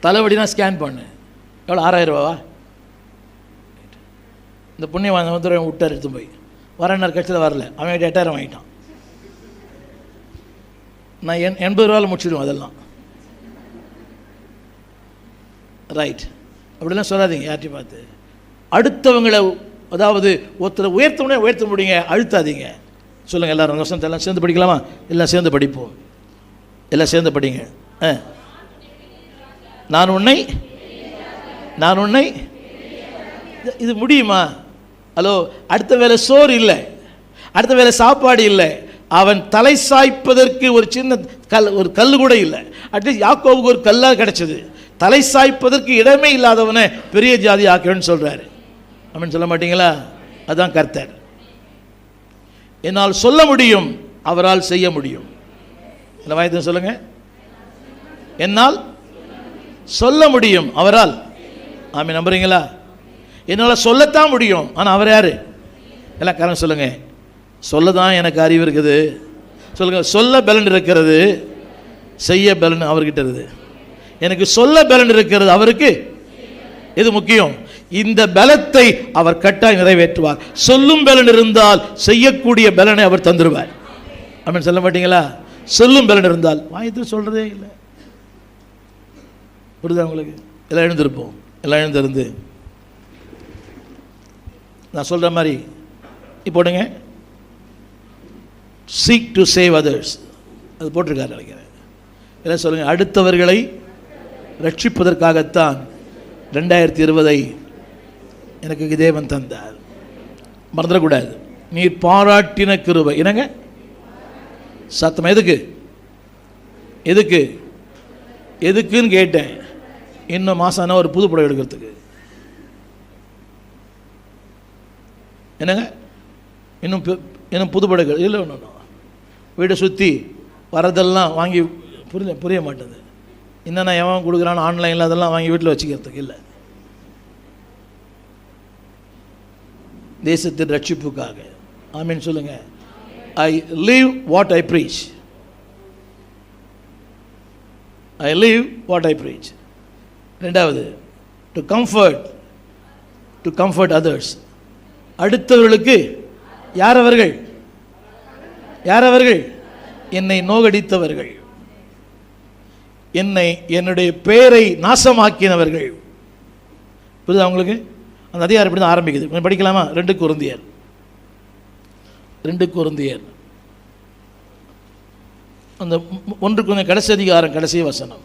தலைவலினா scan பண்ணு. எவ்வளோ? 6000 ரூபாவா? இந்த புண்ணியவான் வந்து விட்டார், எடுத்து போய் வரேன்னார், கட்சியில் வரல, அவன் 8000 வாங்கிட்டான். நான் 80 ரூபாவில் முடிச்சிடுவேன் அதெல்லாம். ரைட், அப்படிலாம் சொல்லாதீங்க யார்ட்டையும் பார்த்து. அடுத்தவங்களை, அதாவது ஒருத்தரை உயர்த்தவுடனே உயர்த்த முடியுங்க, அழுத்தாதீங்க. சொல்லுங்கள் எல்லோரும் வசனத்தை எல்லாம் சேர்ந்து படிக்கலாமா? எல்லாம் சேர்ந்து படிப்போம், எல்லாம் சேர்ந்து படிங்க. நான் உன்னை இது முடியுமா? ஹலோ, அடுத்த வேலை சோறு இல்லை, அடுத்த வேலை சாப்பாடு இல்லை, அவன் தலை சாய்ப்பதற்கு ஒரு சின்ன ஒரு கல் கூட இல்லை. அட்லீஸ்ட் யாக்கோவுக்கு ஒரு கல்லாக கிடைச்சது. தலை சாய்ப்பதற்கு இடமே இல்லாதவனை பெரிய ஜாதி ஆக்கணும்னு சொல்கிறாரு. அப்படின்னு சொல்ல மாட்டீங்களா? அதுதான் கர்த்தர். என்னால் சொல்ல முடியும், அவரால் செய்ய முடியும். என்ன வாய்த்து சொல்லுங்க? என்னால் சொல்ல முடியும், அவரால். ஆமென். நம்புறீங்களா? என்னால் சொல்லத்தான் முடியும், ஆனால் அவர் யாரு? எல்லாம் காரணம் சொல்லுங்க. சொல்ல தான் எனக்கு அறிவு இருக்குது. சொல்லுங்க. சொல்ல பலன் இருக்கிறது, செய்ய பலன் அவர்கிட்ட இருக்குது. எனக்கு சொல்ல பலன் இருக்கிறது, அவருக்கு எது முக்கியம்? இந்த பலத்தை அவர் கட்டாய் நிறைவேற்றுவார். சொல்லும் பலன் இருந்தால் செய்யக்கூடிய பலனை அவர் தந்துடுவார். ஆமென். சொல்ல மாட்டீங்களா? சொல்லும் பலன் இருந்தால். வாயத்தில் சொல்றதே இல்லை. புரியுதா உங்களுக்கு? எல்லாம் எழுந்திருப்போம், எல்லாம் எழுந்திருந்து நான் சொல்ற மாதிரி இப்போடுங்க. சீக் டு சேவ் அதர்ஸ், அது போட்டிருக்காரு நினைக்கிறேன். எல்லாம் சொல்லுங்க. அடுத்தவர்களை ரட்சிப்பதற்காகத்தான் 2020 எனக்கு தேவன் தந்தார். மறந்துடக்கூடாது. நீர் பாராட்டின கிருபை. என்னங்க சத்தம்? எதுக்குன்னு கேட்டேன். இன்னும் மாசம் ஒரு புது புடவை எடுக்கிறதுக்கு. என்னங்க இன்னும் புது புடவைகள் இல்லை. ஒன்று வீடை சுற்றி வரதெல்லாம் வாங்கி புரிய மாட்டேது. என்னென்ன எவன் கொடுக்குறான்னு ஆன்லைனில் அதெல்லாம் வாங்கி வீட்டில் வச்சுக்கிறதுக்கு இல்லை. தேசத்தின் ரட்சிப்புக்காக. ஆமீன் சொல்லுங்க. ஐ live what I preach. I live what I preach. ரெண்டாவது, டு கம்ஃபர்ட் அதர்ஸ். அடுத்தவர்களுக்கு. யார் அவர்கள்? என்னை நோகடித்தவர்கள், என்னுடைய பெயரை நாசமாக்கினவர்கள். புரியுதா உங்களுக்கு? அந்த அதிகாரம் இப்படி தான் ஆரம்பிக்குது. கொஞ்சம் படிக்கலாமா? 2 கொரிந்தியர் அந்த 1 கொஞ்சம் கடைசி அதிகாரம், கடைசி வசனம்.